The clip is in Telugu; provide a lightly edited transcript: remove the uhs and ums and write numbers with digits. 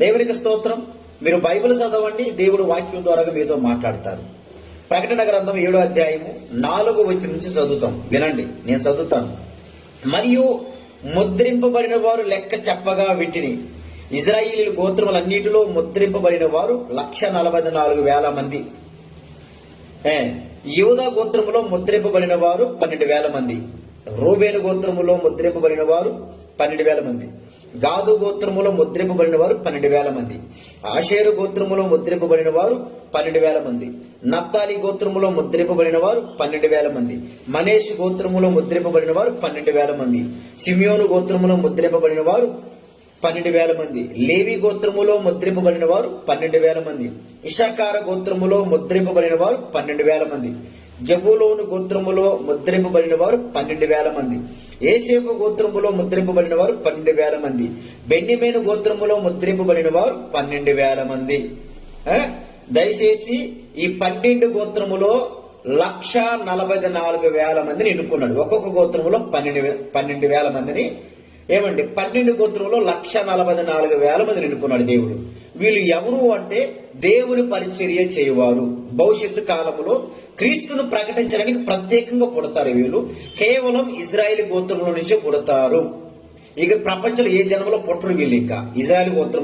దేవునికి స్తోత్రం. మీరు బైబిల్ చదవండి, దేవుడు వాక్యం ద్వారా మీతో మాట్లాడతారు. ప్రకటన గ్రంథం 7వ అధ్యాయము 4వ వచనం నుంచి చదువుతాం. వినండి, నేను చదువుతాను. మరియు ముద్రింపబడిన వారు లెక్క చెప్పగా వింటిని. ఇజ్రాయేలు గోత్రములన్నిటిలో ముద్రింపబడిన వారు 144,000 మంది. యూదా గోత్రములో ముద్రింపబడిన వారు 12,000 మంది. రూబేను గోత్రములో ముద్రింపబడిన వారు 12,000 మంది. గాదు గోత్రములో ముద్రింపబడిన వారు 12,000 మంది. ఆషేరు గోత్రములో ముద్రింపబడిన వారు 12,000 మంది. నప్తాలి గోత్రములో ముద్రింపబడిన వారు 12,000 మంది. మనేషు గోత్రములో ముద్రింపబడిన వారు 12,000 మంది. సిమియోను గోత్రములో ముద్రింపబడిన వారు 12,000 మంది. లేవి గోత్రములో ముద్రింపబడిన వారు 12,000 మంది. ఇషాకార గోత్రములో ముద్రింపబడిన వారు 12,000 మంది. జబూలూను గోత్రములో ముద్రింపబడిన వారు 12,000 మంది. ఏసేపు గోత్రములో ముద్రింపబడిన వారు 12,000 మంది. బెన్యమీను గోత్రములో ముద్రింపబడిన వారు 12,000 మంది. దయచేసి ఈ 12 గోత్రములో 144,000 మందిని ఎన్నుకున్నాడు. ఒక్కొక్క గోత్రములో 12,000 మందిని 12 గోత్రంలో 144,000 మందిని ఎన్నుకున్నాడు దేవుడు. వీళ్ళు ఎవరు అంటే దేవుని పరిచర్య చేయవారు. భవిష్యత్తు కాలంలో క్రీస్తును ప్రకటించడానికి ప్రత్యేకంగా పుడతారు. వీళ్ళు కేవలం ఇజ్రాయేల్ గోత్రంలో నుంచే పుడతారు. ఇక ప్రపంచంలో ఏ జన్మలో పుట్టరు వీళ్ళు. ఇంకా ఇజ్రాయేల్ గోత్రం